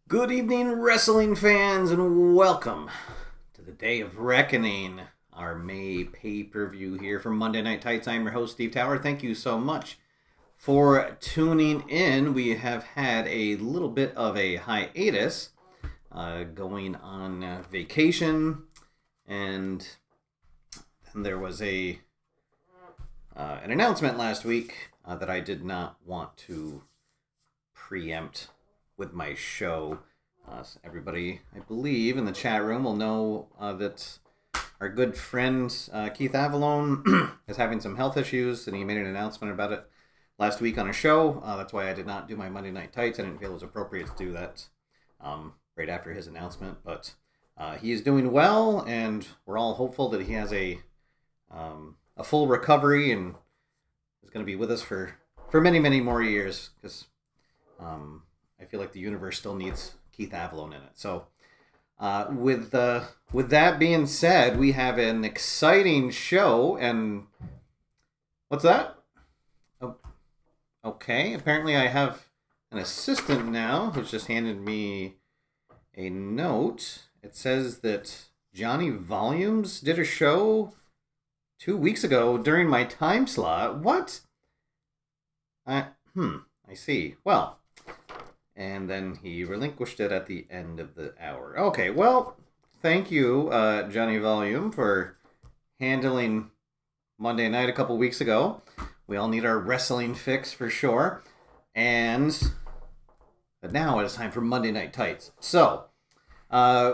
Good evening, wrestling fans, and welcome to the Day of Reckoning, our May pay-per-view here from Monday Night Tights. I'm your host, Steve Tower. Thank you so much for tuning in. We have had a little bit of a hiatus going on vacation, and then there was an announcement last week that I did not want to preempt with my show. Everybody, I believe, in the chat room will know that our good friend Keith Avalone is having some health issues, and he made an announcement about it last week on a show. That's why I did not do my Monday Night Tights. I didn't feel it was appropriate to do that right after his announcement, but he is doing well, and we're all hopeful that he has a full recovery and is going to be with us for many, many more years, because I feel like the universe still needs Keith Avalone in it. So, with that being said, we have an exciting show, and what's that? Oh, okay. Apparently, I have an assistant now who's just handed me a note. It says that Johnny Volumes did a show 2 weeks ago during my time slot. What? I see. Well. And then he relinquished it at the end of the hour. Okay, well, thank you, Johnny Volume, for handling Monday night a couple weeks ago. We all need our wrestling fix for sure. But now it is time for Monday Night Tights. So,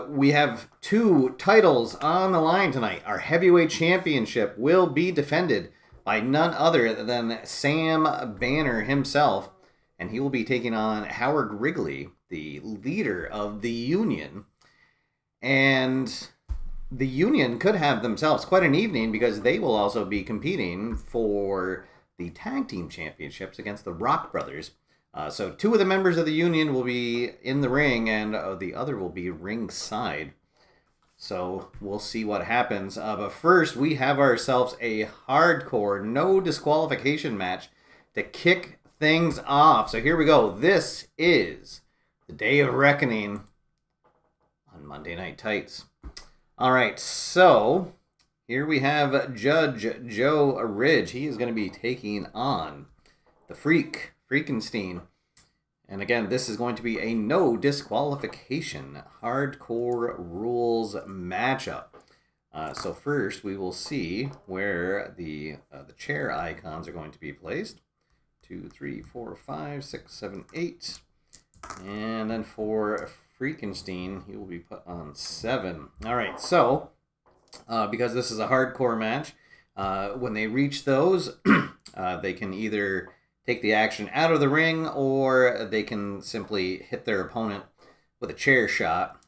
we have two titles on the line tonight. Our heavyweight championship will be defended by none other than Sam Banner himself. And he will be taking on Howard Wrigley, the leader of the Union. And the Union could have themselves quite an evening, because they will also be competing for the tag team championships against the Rock Brothers. So two of the members of the Union will be in the ring, and the other will be ringside. So we'll see what happens. But first, we have ourselves a hardcore, no disqualification match to kick things off. So here we go. This is the Day of Reckoning on Monday Night Tights. All right, so here we have Judge Joe Ridge. He is going to be taking on the Freakenstein. And again, this is going to be a no disqualification hardcore rules matchup. So first, we will see where the chair icons are going to be placed. 2, 3, 4, 5, 6, 7, 8. And then for Freakenstein, he will be put on 7. All right, so because this is a hardcore match, when they reach those, they can either take the action out of the ring or they can simply hit their opponent with a chair shot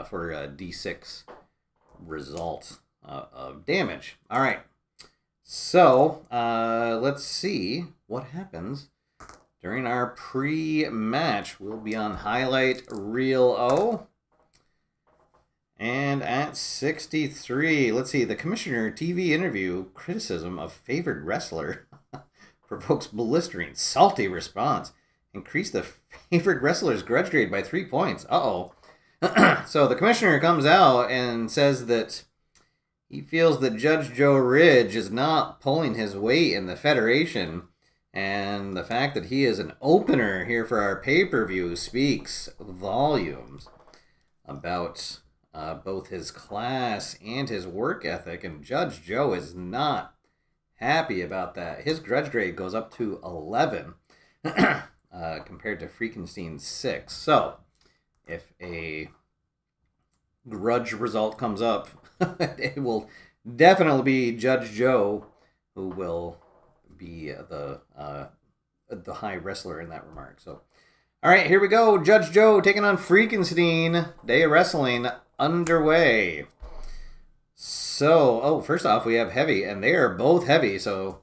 for a D6 result of damage. All right, so let's see what happens during our pre-match. We'll be on highlight reel O. And at 63, let's see, the commissioner TV interview criticism of favored wrestler provokes blistering, salty response. Increase the favored wrestler's grudge grade by 3 points. Uh-oh. So the commissioner comes out and says that he feels that Judge Joe Ridge is not pulling his weight in the Federation, and the fact that he is an opener here for our pay-per-view speaks volumes about both his class and his work ethic, and Judge Joe is not happy about that. His grudge grade goes up to 11 compared to Freakenstein's 6. So, if a grudge result comes up, it will definitely be Judge Joe who will be the high wrestler in that remark. So, all right, here we go. Judge Joe taking on Freakenstein. Day of Wrestling underway. So, first off, we have heavy, and they are both heavy. So,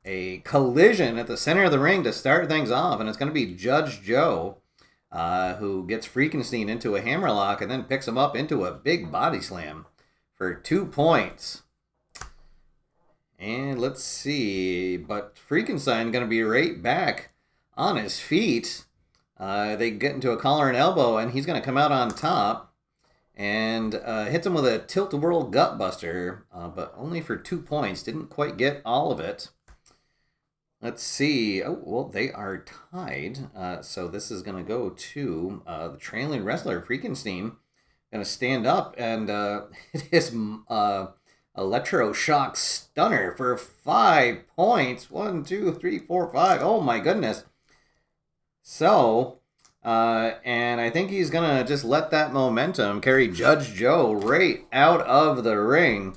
a collision at the center of the ring to start things off, and it's going to be Judge Joe who gets Freakenstein into a hammerlock and then picks him up into a big body slam for 2 points. And let's see, but Freakenstein going to be right back on his feet. They get into a collar and elbow, and he's going to come out on top and hits him with a tilt-a-whirl gutbuster, but only for 2 points. Didn't quite get all of it. Let's see. Oh, well, they are tied. So this is going to go to the trailing wrestler, Freakenstein. Going to stand up and hit his electroshock stunner for 5 points. 1, 2, 3, 4, 5. Oh, my goodness. So, and I think he's going to just let that momentum carry Judge Joe right out of the ring.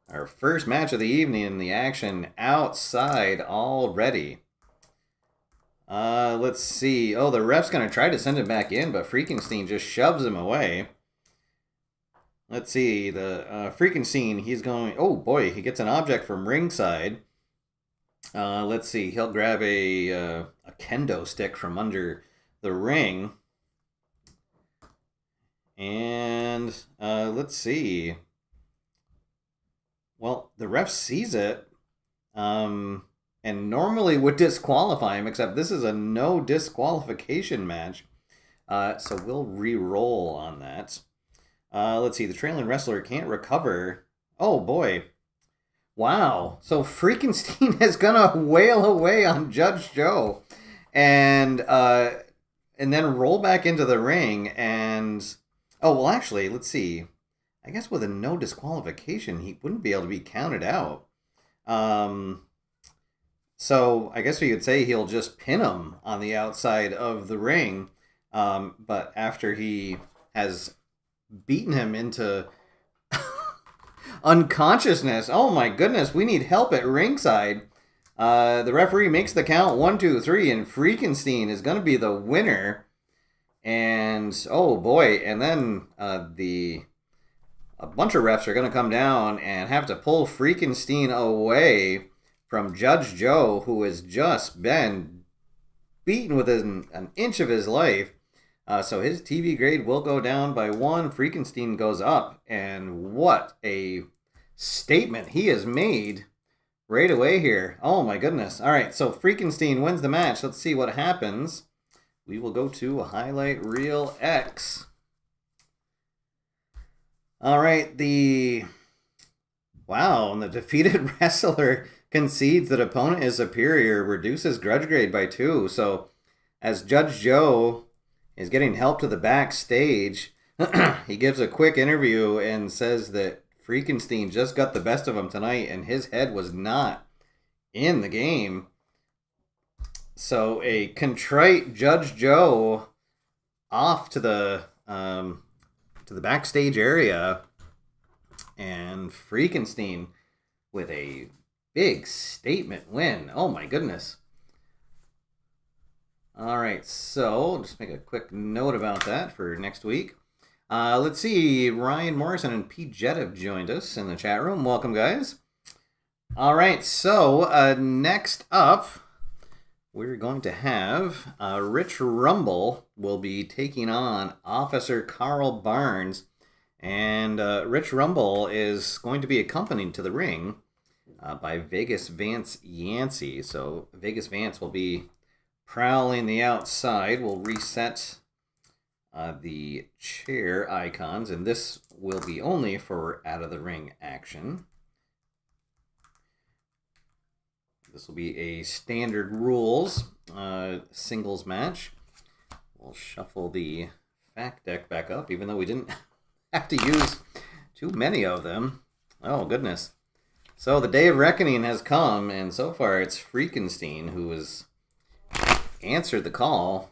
Our first match of the evening in the action outside already. Let's see. Oh, the ref's going to try to send him back in, but Freakenstein just shoves him away. Let's see. The Freakenstein, he's going... Oh, boy, he gets an object from ringside. Let's see. He'll grab a kendo stick from under the ring. And let's see. Well, the ref sees it and normally would disqualify him, except this is a no disqualification match. So we'll re-roll on that. Let's see. The trailing wrestler can't recover. Oh, boy. Wow. So Freakenstein is going to wail away on Judge Joe and then roll back into the ring. And, oh, well, actually, let's see. I guess with a no disqualification, he wouldn't be able to be counted out. So I guess we could say he'll just pin him on the outside of the ring. But after he has beaten him into unconsciousness, oh my goodness, we need help at ringside. The referee makes the count 1, 2, 3, and Freakenstein is going to be the winner. And, oh boy, and then a bunch of refs are going to come down and have to pull Freakenstein away from Judge Joe, who has just been beaten within an inch of his life. So his TV grade will go down by 1. Freakenstein goes up, and what a statement he has made right away here. Oh my goodness. All right, so Freakenstein wins the match. Let's see what happens. We will go to highlight reel X. All right, and the defeated wrestler concedes that opponent is superior, reduces grudge grade by 2. So as Judge Joe is getting help to the backstage, he gives a quick interview and says that Freakenstein just got the best of him tonight and his head was not in the game. So a contrite Judge Joe off to the backstage area, and Freakenstein with a big statement win. Oh my goodness. All right, so just make a quick note about that for next week. Let's see, Ryan Morrison and Pete Jett have joined us in the chat room. Welcome, guys. All right, so next up, we're going to have Rich Rumble will be taking on Officer Karl Barnes. And Rich Rumble is going to be accompanied to the ring by Vegas Vance Yancey. So Vegas Vance will be prowling the outside. We'll reset the chair icons, and this will be only for out-of-the-ring action. This will be a standard rules singles match. We'll shuffle the fact deck back up, even though we didn't have to use too many of them. Oh, goodness. So the day of reckoning has come, and so far it's Freakenstein who has answered the call.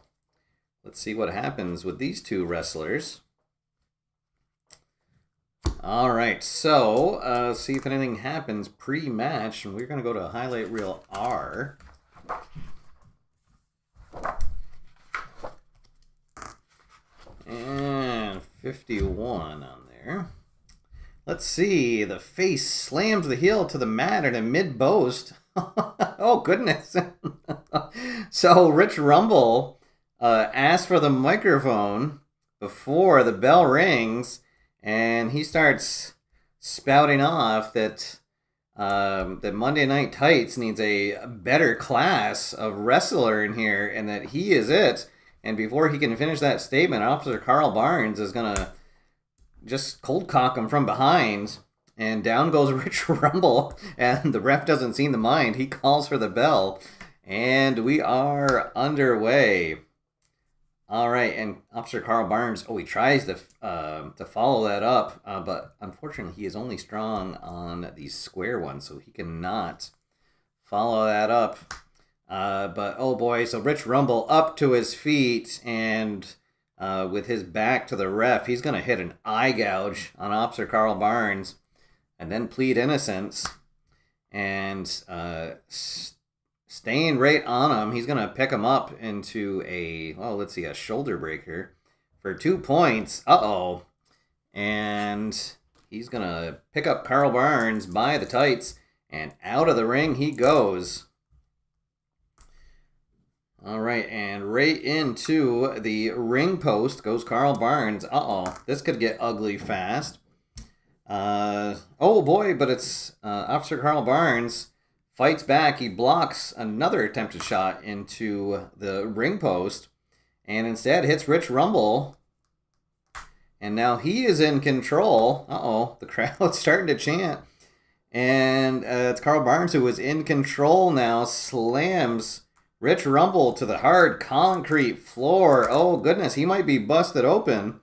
Let's see what happens with these two wrestlers. All right, so see if anything happens pre-match. We're going to go to highlight reel R. And 51 on there. Let's see. The face slams the heel to the mat at a mid-boast. Oh, goodness. So Rich Rumble asked for the microphone before the bell rings, and he starts spouting off that that Monday Night Tights needs a better class of wrestler in here, and that he is it. And before he can finish that statement, Officer Karl Barnes is going to just cold cock him from behind, and down goes Rich Rumble, and the ref doesn't seem to mind. He calls for the bell, and we are underway. All right, and Officer Karl Barnes, he tries to follow that up, but unfortunately he is only strong on the square one, so he cannot follow that up. But, oh boy, so Rich Rumble up to his feet, and with his back to the ref, he's going to hit an eye gouge on Officer Karl Barnes, and then plead innocence, and staying right on him, he's going to pick him up into a shoulder breaker for 2 points. And he's going to pick up Karl Barnes by the tights, and out of the ring he goes. All right, and right into the ring post goes Karl Barnes. This could get ugly fast. Oh boy, but it's Officer Karl Barnes fights back. He blocks another attempted shot into the ring post, and instead hits Rich Rumble. And now he is in control. The crowd's starting to chant. And it's Karl Barnes who is in control now, slams Rich Rumble to the hard concrete floor. Oh, goodness, he might be busted open.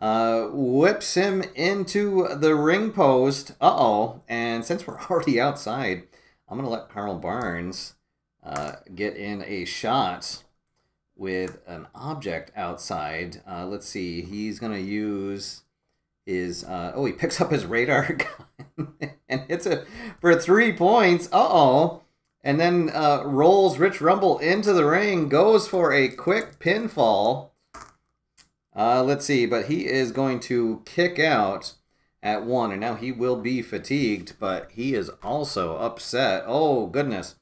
Whips him into the ring post. And since we're already outside, I'm going to let Karl Barnes get in a shot with an object outside. Let's see. He's going to use his... he picks up his radar gun and hits it for 3 points. And then rolls Rich Rumble into the ring, goes for a quick pinfall. Let's see, but he is going to kick out at 1, and now he will be fatigued, but he is also upset. Oh, goodness.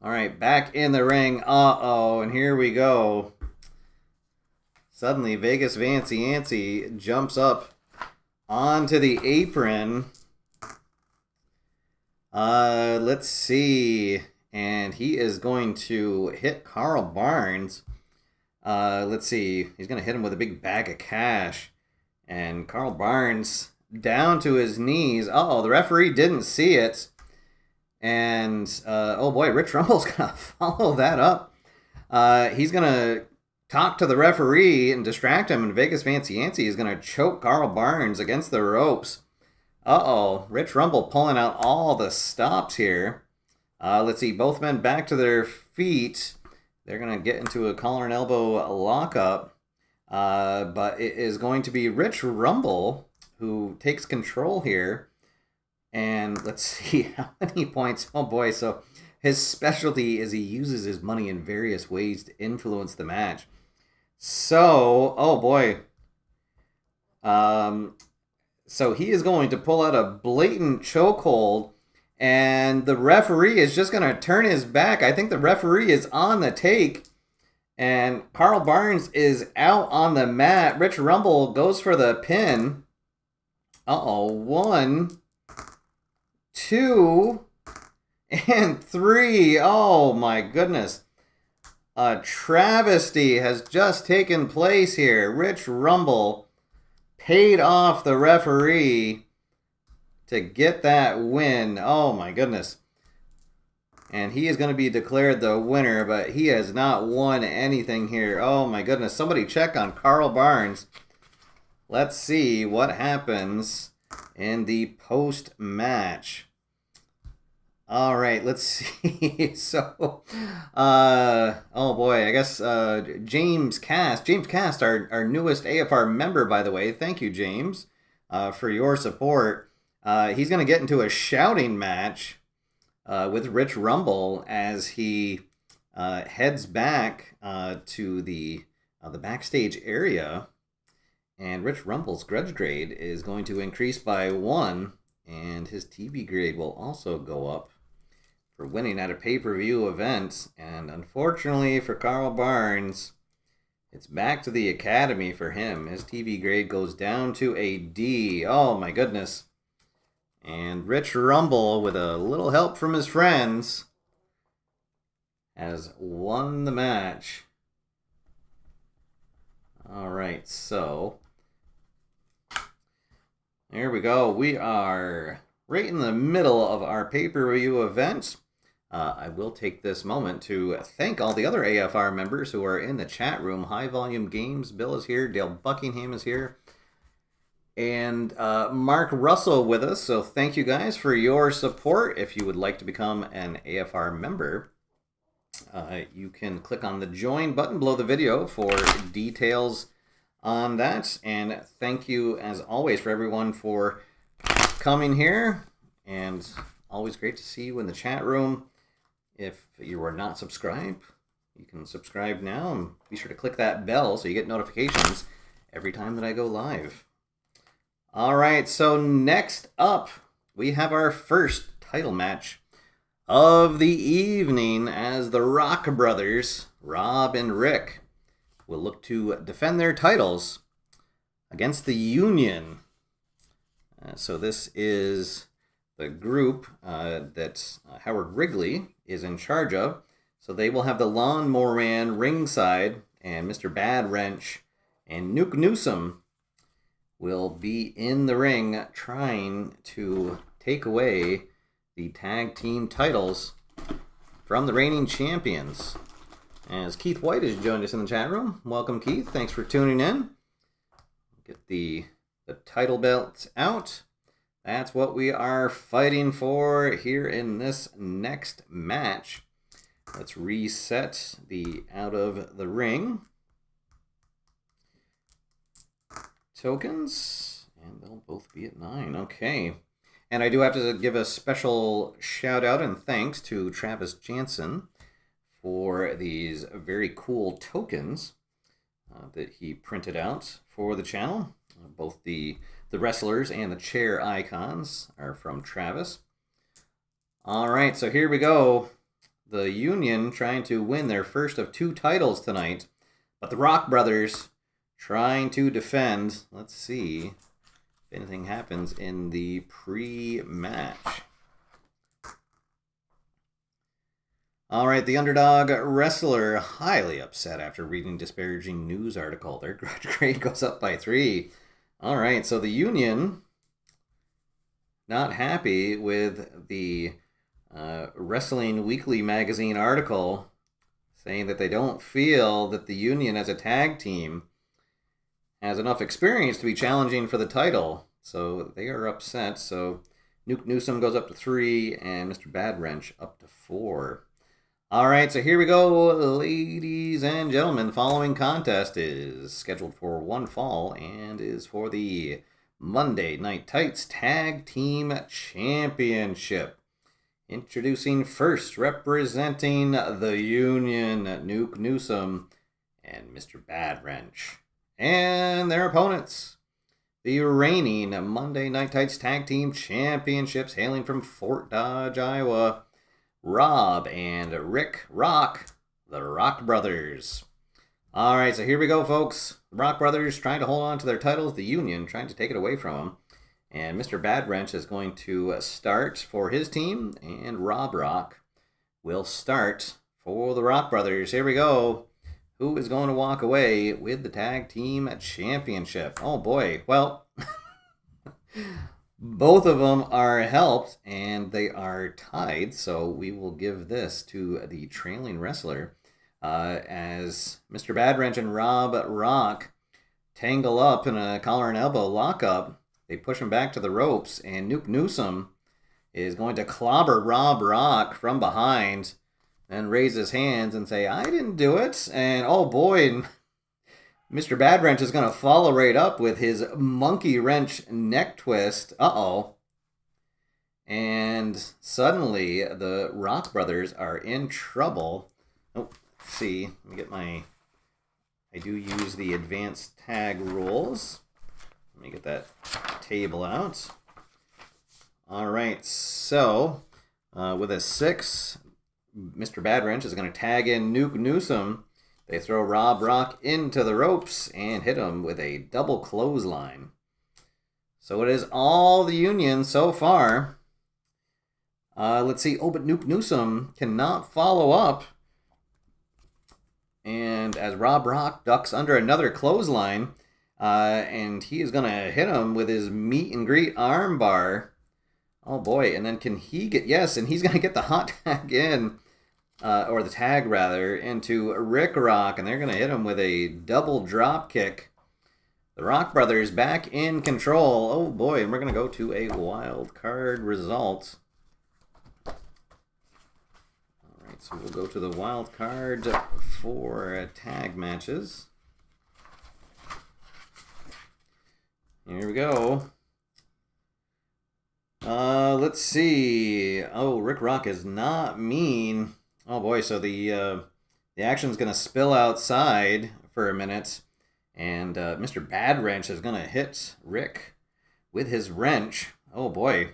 All right, back in the ring. And here we go. Suddenly, Vegas Vance Yancey jumps up onto the apron. Let's see. And he is going to hit Karl Barnes. Let's see. He's going to hit him with a big bag of cash. And Karl Barnes down to his knees. The referee didn't see it. And, Rich Rumble's going to follow that up. He's going to talk to the referee and distract him. And Vegas Vance Yancey is going to choke Karl Barnes against the ropes. Rich Rumble pulling out all the stops here. Let's see, both men back to their feet. They're going to get into a collar and elbow lockup. But it is going to be Rich Rumble who takes control here. And let's see how many points. Oh boy, so his specialty is he uses his money in various ways to influence the match. So, oh boy. So he is going to pull out a blatant chokehold, and the referee is just going to turn his back. I think the referee is on the take, and Karl Barnes is out on the mat. Rich Rumble goes for the pin. Uh-oh, 1, 2, and 3. Oh my goodness. A travesty has just taken place here. Rich Rumble paid off the referee to get that win. Oh my goodness. And he is going to be declared the winner, but he has not won anything here. Oh my goodness. Somebody check on Karl Barnes. Let's see what happens in the post-match. All right, let's see. So, oh boy, I guess James Cast, our newest AFR member, by the way. Thank you, James, for your support. He's going to get into a shouting match with Rich Rumble as he heads back to the backstage area. And Rich Rumble's grudge grade is going to increase by 1, and his TV grade will also go up for winning at a pay-per-view event. And unfortunately for Karl Barnes, it's back to the academy for him. His TV grade goes down to a D. Oh my goodness. And Rich Rumble, with a little help from his friends, has won the match. All right, so there we go. We are right in the middle of our pay-per-view event. I will take this moment to thank all the other AFR members who are in the chat room. High Volume Games, Bill is here, Dale Buckingham is here, and Mark Russell with us. So thank you guys for your support. If you would like to become an AFR member, you can click on the join button below the video for details on that. And thank you as always for everyone for coming here, and always great to see you in the chat room. If you are not subscribed, you can subscribe now, and be sure to click that bell so you get notifications every time that I go live. All right, so next up, we have our first title match of the evening, as the Rock Brothers, Rob and Rick, will look to defend their titles against the Union. So this is the group that Howard Wrigley is in charge of. So they will have the Lawnmower Man ringside, and Mr. Bad Wrench and Nuke Newsom will be in the ring trying to take away the tag team titles from the reigning champions. As Keith White has joined us in the chat room. Welcome, Keith. Thanks for tuning in. Get the title belts out. That's what we are fighting for here in this next match. Let's reset the out of the ring tokens, and they'll both be at 9. Okay. And I do have to give a special shout out and thanks to Travis Jansen for these very cool tokens that he printed out for the channel. Both the wrestlers and the chair icons are from Travis. All right, so here we go. The Union trying to win their first of 2 titles tonight, but the Rock Brothers trying to defend. Let's see if anything happens in the pre-match. All right, the underdog wrestler highly upset after reading disparaging news article. Their grudge grade goes up by 3. All right, so the Union not happy with the Wrestling Weekly magazine article saying that they don't feel that the Union as a tag team has enough experience to be challenging for the title. So they are upset. So Nuke Newsom goes up to 3 and Mr. Bad Wrench up to 4. All right, so here we go, ladies and gentlemen. The following contest is scheduled for one fall and is for the Monday Night Tights Tag Team Championship. Introducing first, representing the Union, Nuke Newsome and Mr. Bad Wrench. And their opponents, the reigning Monday Night Tights Tag Team Championships, hailing from Fort Dodge, Iowa, Rob and Rick Rock, the Rock Brothers. All right, so here we go, folks. The Rock Brothers trying to hold on to their titles, the Union trying to take it away from them. And Mr. Bad Wrench is going to start for his team, and Rob Rock will start for the Rock Brothers. Here we go. Who is going to walk away with the Tag Team Championship? Oh, boy. Well, both of them are helped, and they are tied, so we will give this to the trailing wrestler as Mr. Bad Wrench and Rob Rock tangle up in a collar and elbow lockup. They push him back to the ropes, and Nuke Newsome is going to clobber Rob Rock from behind and raise his hands and say, "I didn't do it." And oh boy, Mr. Bad Wrench is going to follow right up with his monkey wrench neck twist. Uh-oh. And suddenly, the Rock Brothers are in trouble. Oh, let's see. Let me get my... I do use the advanced tag rules. Let me get that table out. All right, so with a 6, Mr. Bad Wrench is going to tag in Nuke Newsome. They throw Rob Rock into the ropes and hit him with a double clothesline. So it is all the Union so far. Let's see. Oh, but Nuke Newsome cannot follow up. And as Rob Rock ducks under another clothesline, and he is going to hit him with his meet and greet arm bar. Oh, boy. And then can he get... Yes, and he's going to get the hot tag in. Or the tag, rather, into Rick Rock, and they're going to hit him with a double drop kick. The Rock Brothers back in control. Oh, boy, and we're going to go to a wild card result. All right, so we'll go to the wild card for tag matches. Here we go. Let's see. Oh, Rick Rock is not mean. Oh boy, so the action's going to spill outside for a minute, and Mr. Bad Wrench is going to hit Rick with his wrench. Oh boy.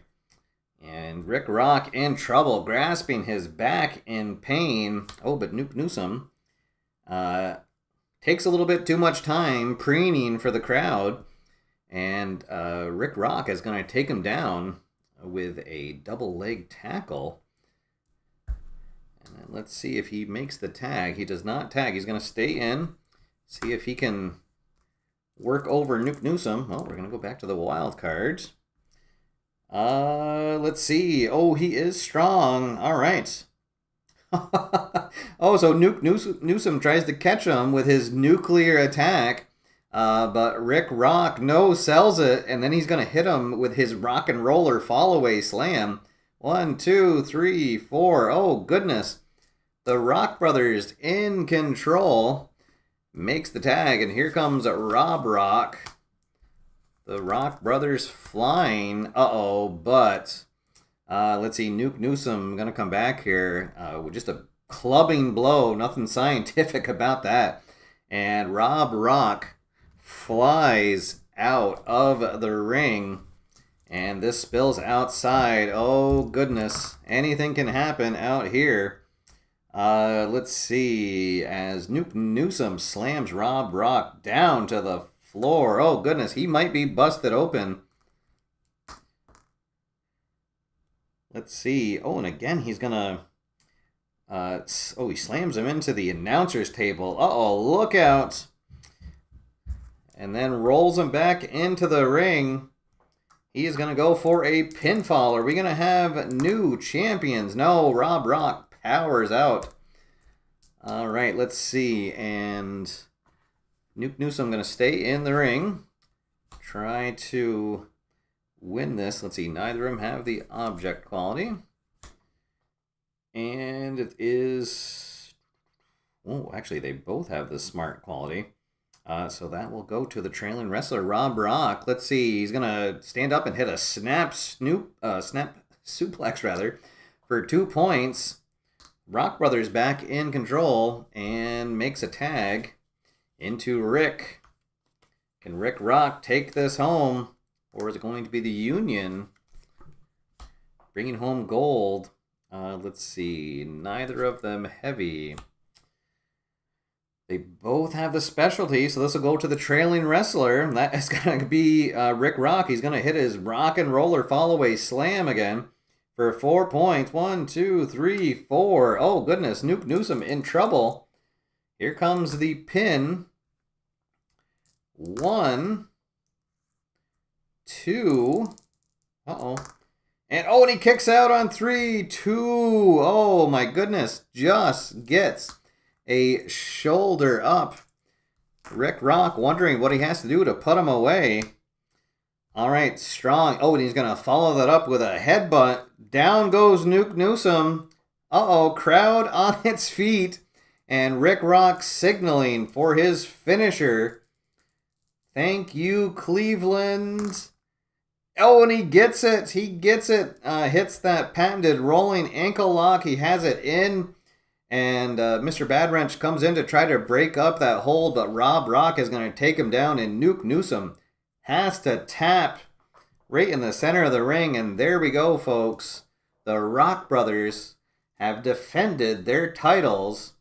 And Rick Rock in trouble, grasping his back in pain. Oh, but Nuke Newsome takes a little bit too much time preening for the crowd, and Rick Rock is going to take him down with a double leg tackle. And let's see if he makes the tag. He does not tag. He's going to stay in. See if he can work over Nuke Newsome. Well, we're going to go back to the wild cards. Let's see. Oh, he is strong. All right. Oh, so Nuke Newsome tries to catch him with his nuclear attack. But Rick Rock sells it. And then he's going to hit him with his rock and roller fall-away slam. 1, 2, 3, 4. Oh, goodness. The Rock Brothers in control. Makes the tag, and here comes Rob Rock. The Rock Brothers flying. Uh-oh, but let's see. Nuke Newsome going to come back here with just a clubbing blow. Nothing scientific about that. And Rob Rock flies out of the ring. And this spills outside. Oh, goodness. Anything can happen out here. Let's see. As Nuke Newsome slams Rob Rock down to the floor. Oh, goodness. He might be busted open. Let's see. Oh, and again, he's going to... he slams him into the announcer's table. Uh-oh, look out. And then rolls him back into the ring. He is going to go for a pinfall. Are we going to have new champions? No, Rob Rock powers out. All right, let's see. And Nuke Newsome going to stay in the ring. Try to win this. Let's see. Neither of them have the object quality. And it is... Oh, actually, they both have the smart quality. So that will go to the trailing wrestler, Rob Rock. Let's see. He's going to stand up and hit a snap suplex, rather, for 2 points. Rock Brothers back in control and makes a tag into Rick. Can Rick Rock take this home? Or is it going to be the Union bringing home gold? Let's see. Neither of them heavy. They both have the specialty, so this will go to the trailing wrestler. That is going to be Rick Rock. He's going to hit his rock and roller fall-away slam again for 4 points. 1, 2, 3, 4. Oh, goodness. Nuke Newsom in trouble. Here comes the pin. 1, 2. Uh-oh. And he kicks out on 3, 2. Oh, my goodness. Just gets a shoulder up. Rick Rock wondering what he has to do to put him away. All right, strong. Oh, and he's going to follow that up with a headbutt. Down goes Nuke Newsom. Crowd on its feet. And Rick Rock signaling for his finisher. Thank you, Cleveland. Oh, and he gets it. Hits that patented rolling ankle lock. He has it in. And Mr. Bad Wrench comes in to try to break up that hold, but Rob Rock is going to take him down, and Nuke Newsom has to tap right in the center of the ring. And there we go, folks. The Rock Brothers have defended their titles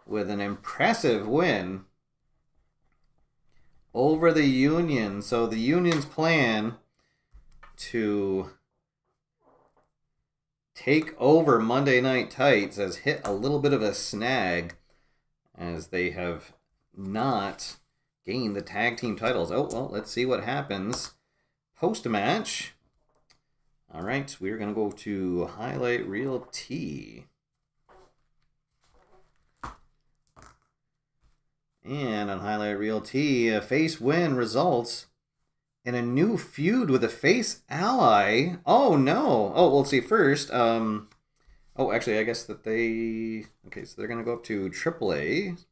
with an impressive win over the Union. So the Union's plan to take over Monday Night Tights has hit a little bit of a snag, as they have not gained the tag team titles. Oh, well, let's see what happens post-match. All right, we're going to go to Highlight Reel T. And on Highlight Reel T, a face win results in a new feud with a face ally. Oh, no. Oh, we'll see first. Actually, I guess that they... Okay, so they're going to go up to AAA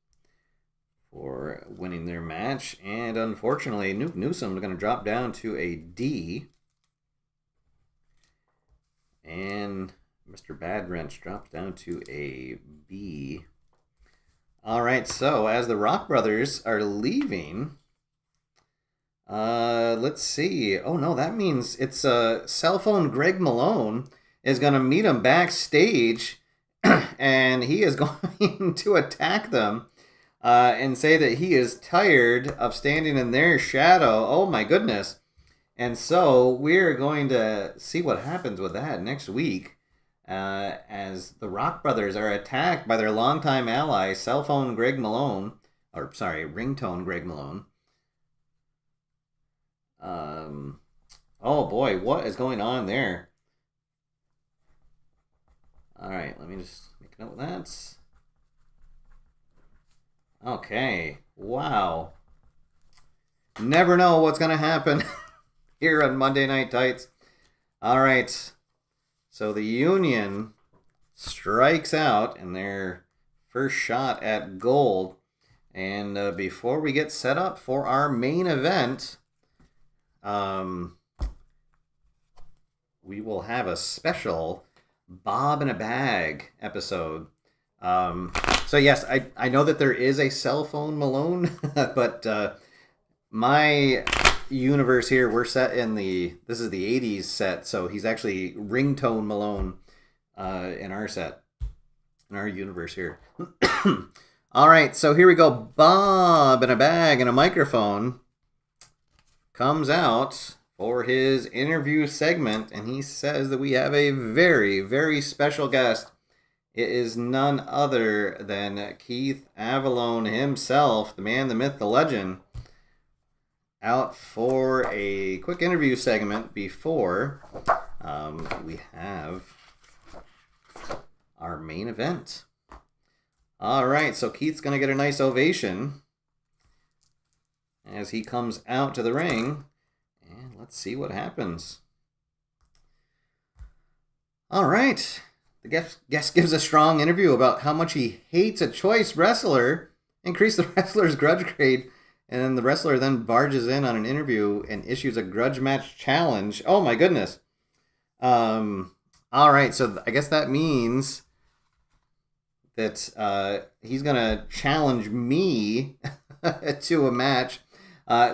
for winning their match. And unfortunately, Nuke Newsom is going to drop down to a D. And Mr. Bad Wrench drops down to a B. All right, so as the Rock Brothers are leaving... let's see. Oh, no, that means it's cell phone Greg Malone is going to meet him backstage, and he is going to attack them and say that he is tired of standing in their shadow. Oh, my goodness. And so we're going to see what happens with that next week as the Rock Brothers are attacked by their longtime ally, cell phone Greg Malone, ringtone Greg Malone. Oh boy, what is going on there? All right, let me just make a note of that. Okay, wow. Never know what's going to happen here on Monday Night Tights. All right, so the Union strikes out in their first shot at gold. And before we get set up for our main event... we will have a special Bob in a Bag episode. So yes, I know that there is a cell phone Malone, but my universe here, we're set in this is the 80s set, so he's actually ringtone Malone in our set, in our universe here. All right, so here we go. Bob in a Bag and a microphone comes out for his interview segment, and he says that we have a very, very special guest. It is none other than Keith Avalone himself, the man, the myth, the legend, out for a quick interview segment before we have our main event. All right, so Keith's going to get a nice ovation as he comes out to the ring, and let's see what happens. All right, The guest gives a strong interview about how much he hates a choice wrestler, increase the wrestler's grudge grade, and then the wrestler then barges in on an interview and issues a grudge match challenge. Oh my goodness. All right, so I guess that means that he's going to challenge me to a match.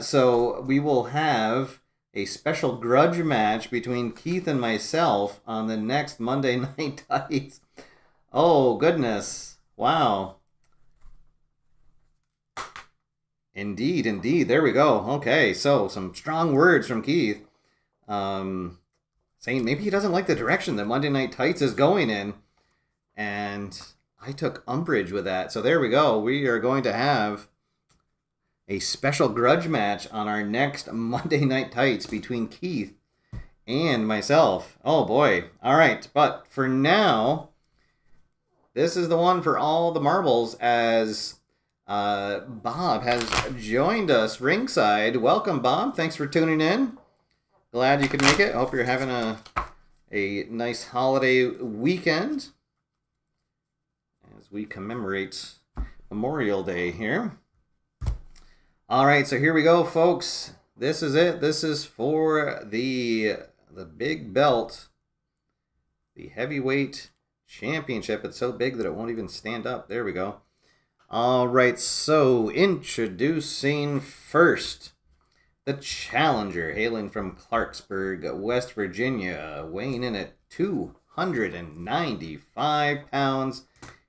So we will have a special grudge match between Keith and myself on the next Monday Night Tights. Oh, goodness. Wow. Indeed. There we go. Okay, so some strong words from Keith. Saying maybe he doesn't like the direction that Monday Night Tights is going in. And I took umbrage with that. So there we go. We are going to have a special grudge match on our next Monday Night Tights between Keith and myself. Oh boy. All right. But for now, this is the one for all the marbles as Bob has joined us ringside. Welcome, Bob. Thanks for tuning in. Glad you could make it. Hope you're having a nice holiday weekend as we commemorate Memorial Day here. All right, so here we go, folks. This is it. This is for the big belt, the heavyweight championship. It's so big that it won't even stand up. There we go. All right, so introducing first the challenger, hailing from Clarksburg, West Virginia, weighing in at 295 pounds.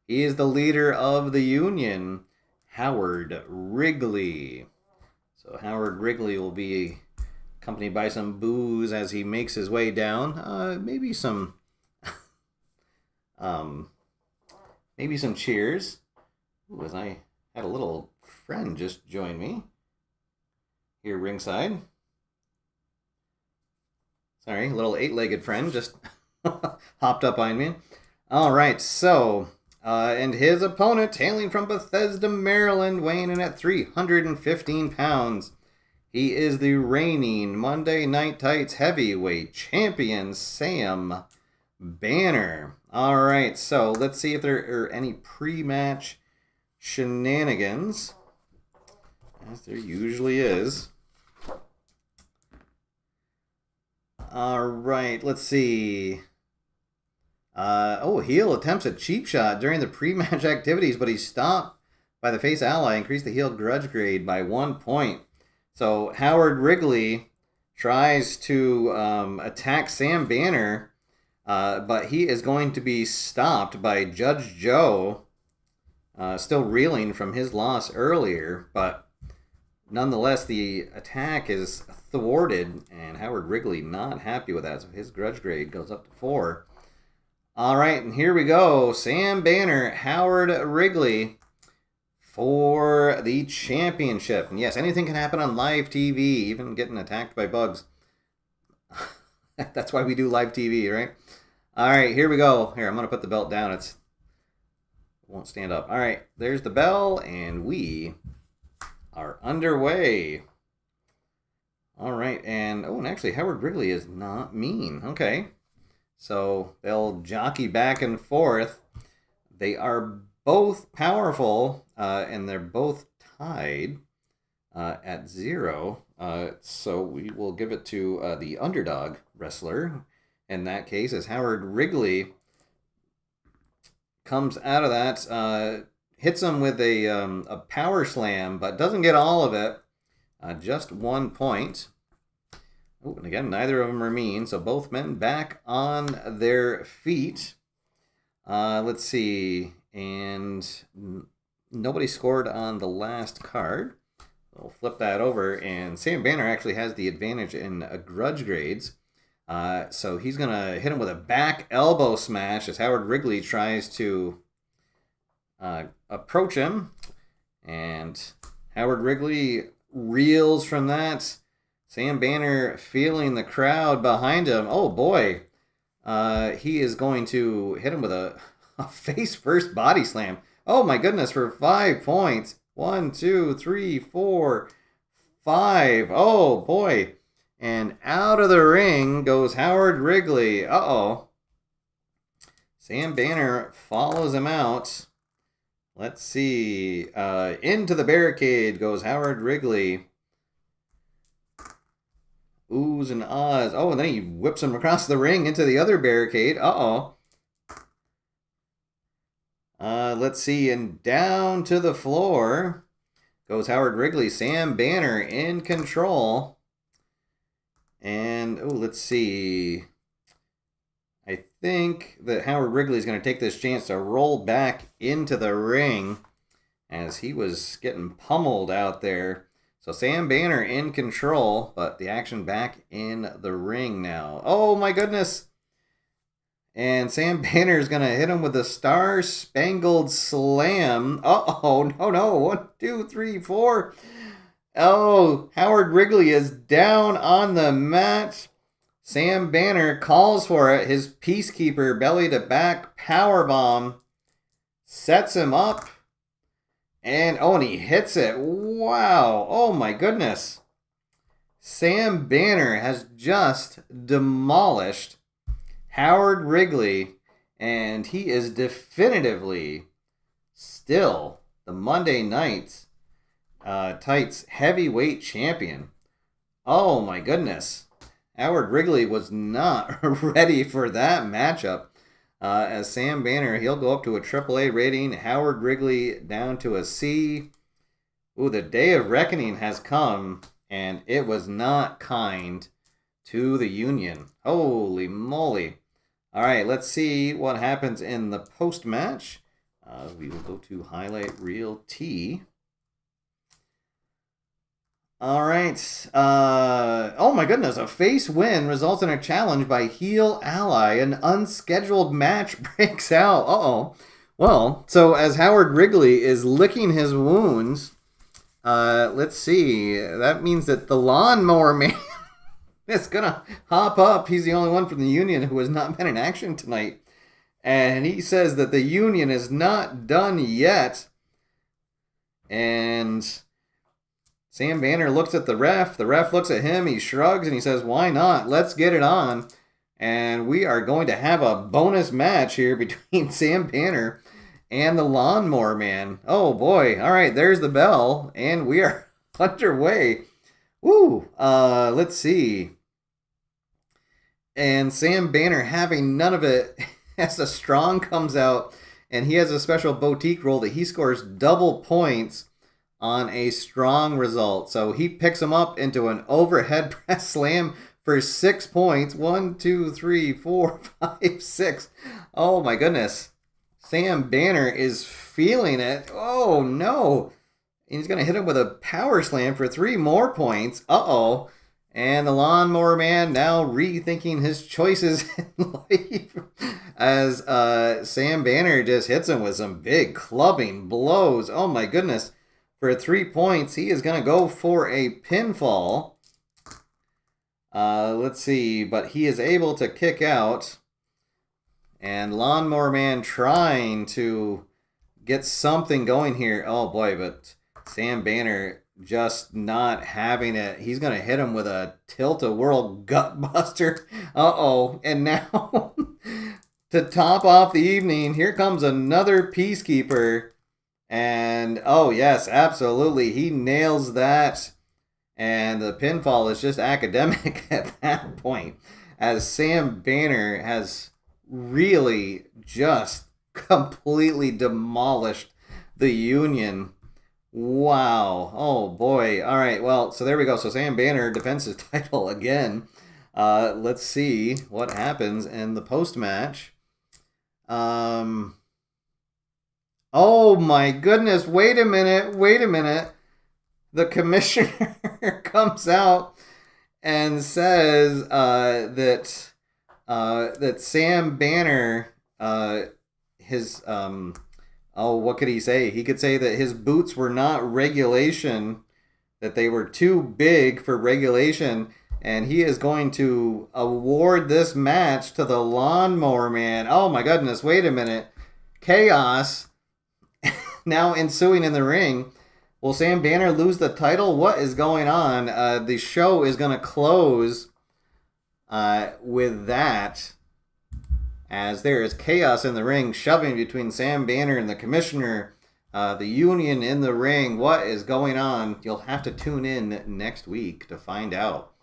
He is the leader of the Union, Howard Wrigley. So Howard Wrigley will be accompanied by some boos as he makes his way down. Maybe some cheers. Ooh, as I had a little friend just join me here ringside. Sorry, a little 8-legged friend just hopped up on me. All right, so and his opponent, hailing from Bethesda, Maryland, weighing in at 315 pounds. He is the reigning Monday Night Tights heavyweight champion, Sam Banner. All right, so let's see if there are any pre-match shenanigans, as there usually is. All right, let's see. Heel attempts a cheap shot during the pre-match activities, but he's stopped by the face ally, increased the heel grudge grade by 1 point. So Howard Wrigley tries to attack Sam Banner, but he is going to be stopped by Judge Joe, still reeling from his loss earlier, but nonetheless, the attack is thwarted, and Howard Wrigley not happy with that, so his grudge grade goes up to 4. All right, and here we go. Sam Banner, Howard Wrigley for the championship. And yes, anything can happen on live TV, even getting attacked by bugs. That's why we do live TV, right? All right, here we go. Here, I'm going to put the belt down. It won't stand up. All right, there's the bell, and we are underway. All right, and actually, Howard Wrigley is not mean. Okay. So they'll jockey back and forth. They are both powerful, and they're both tied at 0. So we will give it to the underdog wrestler. In that case, as Howard Wrigley comes out of that, hits him with a power slam, but doesn't get all of it. Just 1 point. Oh, and again, neither of them are mean, so both men back on their feet. Let's see, and nobody scored on the last card. We'll flip that over, and Sam Banner actually has the advantage in grudge grades. So he's going to hit him with a back elbow smash as Howard Wrigley tries to approach him. And Howard Wrigley reels from that. Sam Banner feeling the crowd behind him. Oh, boy. He is going to hit him with a face-first body slam. Oh, my goodness, for 5 points. 1, 2, 3, 4, 5. Oh, boy. And out of the ring goes Howard Wrigley. Uh-oh. Sam Banner follows him out. Let's see. Into the barricade goes Howard Wrigley. Oohs and ahs. Oh, and then he whips him across the ring into the other barricade. Uh-oh. Let's see. And down to the floor goes Howard Wrigley. Sam Banner in control. And, let's see. I think that Howard Wrigley is going to take this chance to roll back into the ring as he was getting pummeled out there. So Sam Banner in control, but the action back in the ring now. Oh my goodness. And Sam Banner is going to hit him with the Star Spangled Slam. Uh-oh, no. 1, 2, 3, 4. Oh, Howard Wrigley is down on the mat. Sam Banner calls for it. His Peacekeeper belly to back powerbomb sets him up. And he hits it. Wow. Oh my goodness. Sam Banner has just demolished Howard Wrigley, and he is definitively still the Monday Night Tights heavyweight champion. Oh my goodness. Howard Wrigley was not ready for that matchup. As Sam Banner, he'll go up to a AAA rating. Howard Wrigley down to a C. Ooh, the day of reckoning has come, and it was not kind to the Union. Holy moly. All right, let's see what happens in the post-match. We will go to Highlight Reel T. All right. Oh my goodness. A face win results in a challenge by heel ally. An unscheduled match breaks out. Uh-oh. Well, so as Howard Wrigley is licking his wounds, let's see. That means that the Lawnmower Man is going to hop up. He's the only one from the Union who has not been in action tonight. And he says that the Union is not done yet. And Sam Banner looks at the ref. The ref looks at him. He shrugs and he says, why not? Let's get it on. And we are going to have a bonus match here between Sam Banner and the Lawnmower Man. Oh, boy. All right, there's the bell. And we are underway. Woo. Let's see. And Sam Banner having none of it as the Strong comes out. And he has a special boutique roll that he scores double points on a Strong result. So he picks him up into an overhead press slam for 6 points. 1, 2, 3, 4, 5, 6. Oh my goodness. Sam Banner is feeling it. Oh no. He's going to hit him with a power slam for 3 more points. Uh-oh. And the Lawnmower Man now rethinking his choices in life as Sam Banner just hits him with some big clubbing blows. Oh my goodness. For 3 points, he is going to go for a pinfall. Let's see, but he is able to kick out. And Lawnmower Man trying to get something going here. Oh boy, but Sam Banner just not having it. He's going to hit him with a tilt-a-whirl gutbuster. Uh-oh. And now, to top off the evening, here comes another Peacekeeper. And, oh, yes, absolutely. He nails that. And the pinfall is just academic at that point. As Sam Banner has really just completely demolished the Union. Wow. Oh, boy. All right, well, so there we go. So Sam Banner defends his title again. Let's see what happens in the post-match. Oh my goodness, wait a minute. The commissioner comes out and says that Sam Banner, what could he say? He could say that his boots were not regulation, that they were too big for regulation, and he is going to award this match to the Lawnmower Man. Oh my goodness, wait a minute. Chaos now ensuing in the ring. Will Sam Banner lose the title? What is going on? The show is going to close with that. as there is chaos in the ring, shoving between Sam Banner and the Commissioner. The Union in the ring. What is going on? You'll have to tune in next week to find out.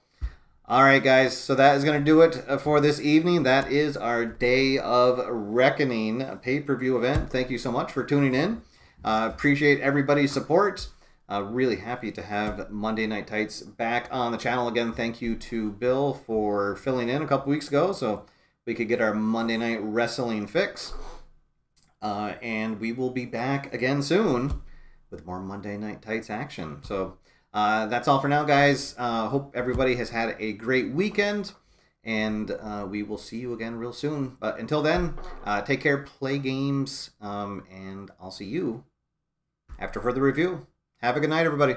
All right, guys. So that is going to do it for this evening. That is our Day of Reckoning pay-per-view event. Thank you so much for tuning in. Appreciate everybody's support. Really happy to have Monday Night Tights back on the channel again. Thank you to Bill for filling in a couple weeks ago so we could get our Monday Night Wrestling fix. And we will be back again soon with more Monday Night Tights action. So that's all for now, guys. Hope everybody has had a great weekend, and we will see you again real soon. But until then, take care, play games, and I'll see you after further review. Have a good night, everybody.